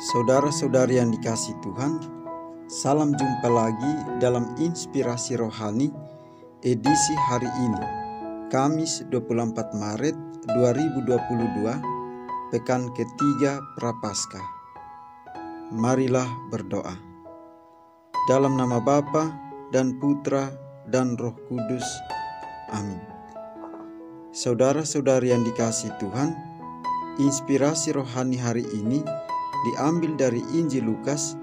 Saudara-saudari yang dikasihi Tuhan, salam jumpa lagi dalam Inspirasi Rohani edisi hari ini, Kamis 24 Maret 2022, pekan ketiga Prapaskah. Marilah berdoa. Dalam nama Bapa dan Putra dan Roh Kudus. Amin. Saudara-saudari yang dikasihi Tuhan, inspirasi rohani hari ini diambil dari Injil Lukas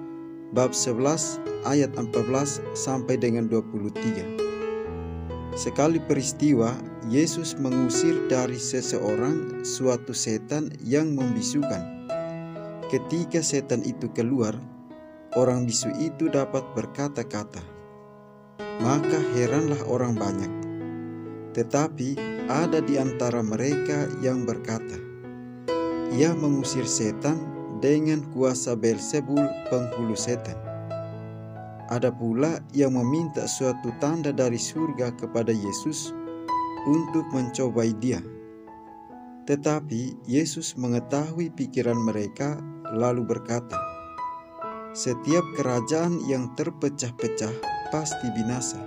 bab 11 ayat 14 sampai dengan 23. Sekali peristiwa, Yesus mengusir dari seseorang suatu setan yang membisukan. Ketika setan itu keluar, orang bisu itu dapat berkata-kata. Maka heranlah orang banyak. Tetapi ada di antara mereka yang berkata, "Ia mengusir setan dengan kuasa Beelzebul, penghulu setan." Ada pula yang meminta suatu tanda dari surga kepada Yesus untuk mencobai dia. Tetapi Yesus mengetahui pikiran mereka lalu berkata, "Setiap kerajaan yang terpecah-pecah pasti binasa,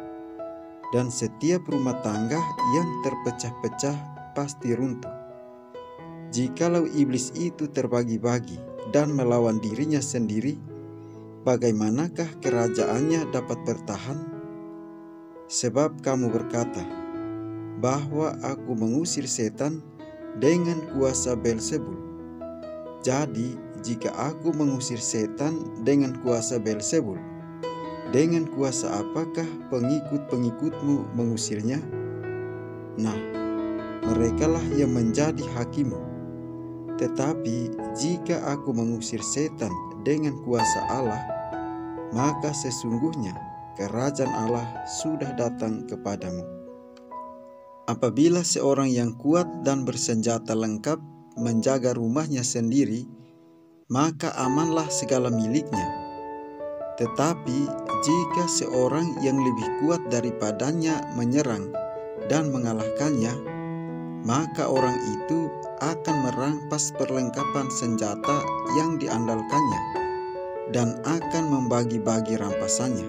dan setiap rumah tangga yang terpecah-pecah pasti runtuh. Jikalau iblis itu terbagi-bagi dan melawan dirinya sendiri, bagaimanakah kerajaannya dapat bertahan? Sebab kamu berkata bahwa aku mengusir setan dengan kuasa Beelzebul. Jadi jika aku mengusir setan dengan kuasa Beelzebul, dengan kuasa apakah pengikut-pengikutmu mengusirnya? Nah, merekalah yang menjadi hakimmu. Tetapi jika aku mengusir setan dengan kuasa Allah, maka sesungguhnya kerajaan Allah sudah datang kepadamu." Apabila seorang yang kuat dan bersenjata lengkap menjaga rumahnya sendiri, maka amanlah segala miliknya. Tetapi jika seorang yang lebih kuat daripadanya menyerang dan mengalahkannya, maka orang itu akan merampas perlengkapan senjata yang diandalkannya dan akan membagi-bagi rampasannya.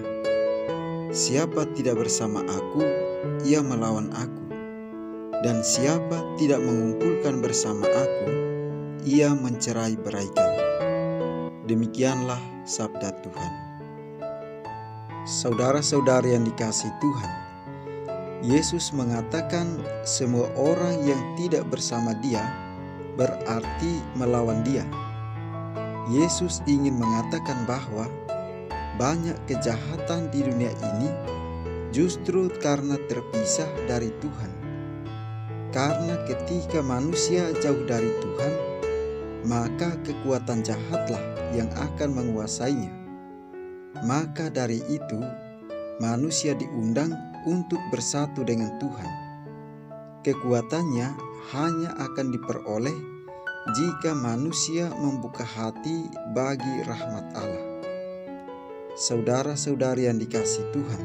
Siapa tidak bersama aku, ia melawan aku. Dan siapa tidak mengumpulkan bersama aku, ia mencerai-beraikan. Demikianlah sabda Tuhan. Saudara-saudari yang dikasihi Tuhan, Yesus mengatakan semua orang yang tidak bersama Dia berarti melawan Dia. Yesus ingin mengatakan bahwa banyak kejahatan di dunia ini justru karena terpisah dari Tuhan. Karena ketika manusia jauh dari Tuhan, maka kekuatan jahatlah yang akan menguasainya. Maka dari itu, manusia diundang untuk bersatu dengan Tuhan. Kekuatannya hanya akan diperoleh jika manusia membuka hati bagi rahmat Allah. Saudara-saudari yang dikasihi Tuhan,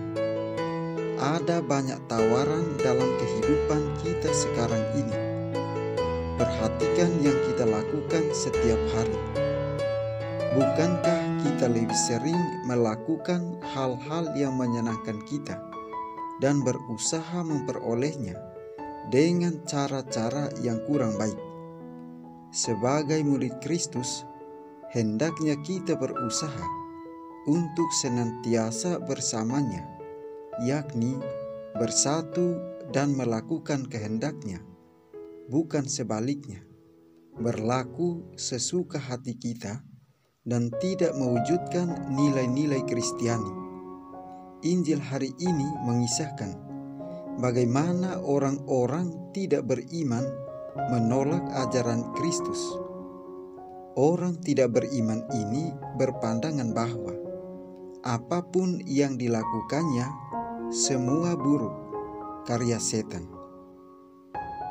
ada banyak tawaran dalam kehidupan kita sekarang ini. Perhatikan yang kita lakukan setiap hari. Bukankah kita lebih sering melakukan hal-hal yang menyenangkan kita dan berusaha memperolehnya dengan cara-cara yang kurang baik? Sebagai murid Kristus, hendaknya kita berusaha untuk senantiasa bersamanya, yakni bersatu dan melakukan kehendaknya, bukan sebaliknya, berlaku sesuka hati kita dan tidak mewujudkan nilai-nilai Kristiani. Injil hari ini mengisahkan bagaimana orang-orang tidak beriman menolak ajaran Kristus. Orang tidak beriman ini berpandangan bahwa apapun yang dilakukannya semua buruk, karya setan.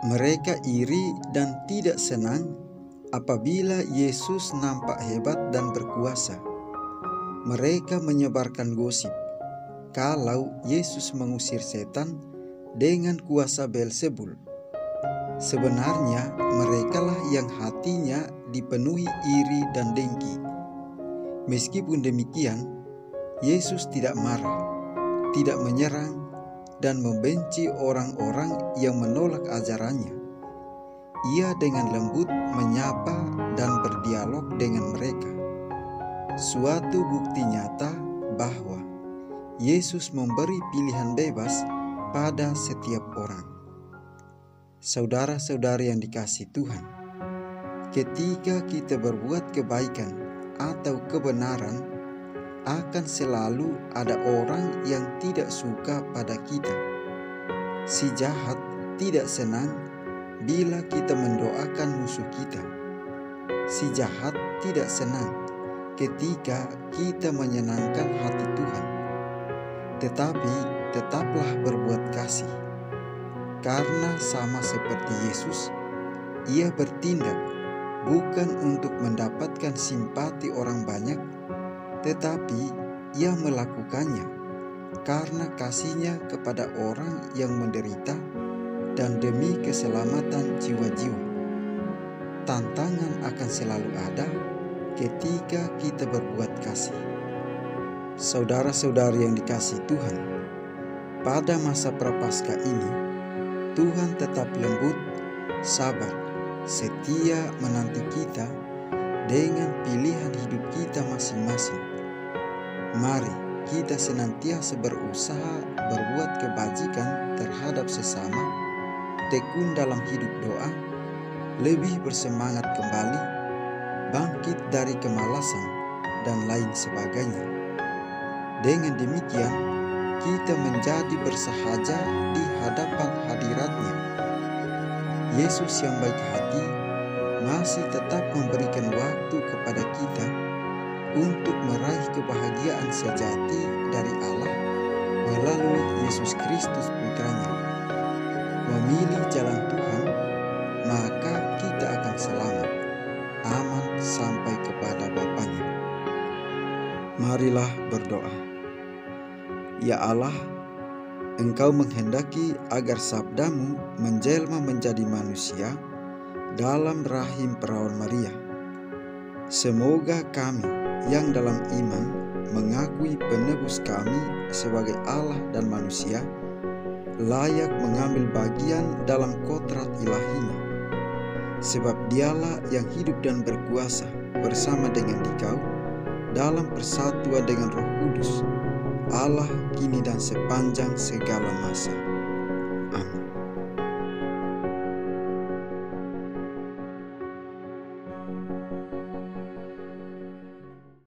Mereka iri dan tidak senang apabila Yesus nampak hebat dan berkuasa. Mereka menyebarkan gosip kalau Yesus mengusir setan dengan kuasa Beelzebul. Sebenarnya merekalah yang hatinya dipenuhi iri dan dengki Meskipun demikian, Yesus tidak marah, tidak menyerang, dan membenci orang-orang yang menolak ajarannya. Ia dengan lembut menyapa dan berdialog dengan mereka. Suatu bukti nyata bahwa Yesus memberi pilihan bebas pada setiap orang. Saudara-saudari yang dikasihi Tuhan, ketika kita berbuat kebaikan atau kebenaran, akan selalu ada orang yang tidak suka pada kita. Si jahat tidak senang bila kita mendoakan musuh kita. Si jahat tidak senang ketika kita menyenangkan hati Tuhan. Tetapi tetaplah berbuat kasih, karena sama seperti Yesus, ia bertindak bukan untuk mendapatkan simpati orang banyak, tetapi ia melakukannya karena kasihnya kepada orang yang menderita dan demi keselamatan jiwa-jiwa. Tantangan akan selalu ada ketika kita berbuat kasih. Saudara-saudari yang dikasihi Tuhan, pada masa prapaskah ini, Tuhan tetap lembut, sabar, setia menanti kita dengan pilihan hidup kita masing-masing. Mari kita senantiasa berusaha berbuat kebajikan terhadap sesama, tekun dalam hidup doa, lebih bersemangat kembali, bangkit dari kemalasan, dan lain sebagainya. Dengan demikian, kita menjadi bersahaja di hadapan hadirat-Nya. Yesus yang baik hati masih tetap memberikan waktu kepada kita untuk meraih kebahagiaan sejati dari Allah melalui Yesus Kristus Putranya. Memilih jalan Tuhan, maka kita akan selamat, aman sampai kepada Bapa-Nya. Marilah berdoa. Ya Allah, Engkau menghendaki agar sabda-Mu menjelma menjadi manusia dalam rahim perawan Maria. Semoga kami yang dalam iman mengakui penebus kami sebagai Allah dan manusia, layak mengambil bagian dalam kodrat ilahi-Nya. Sebab Dialah yang hidup dan berkuasa bersama dengan Dikau dalam persatuan dengan Roh Kudus, Allah kini dan sepanjang segala masa. Amin.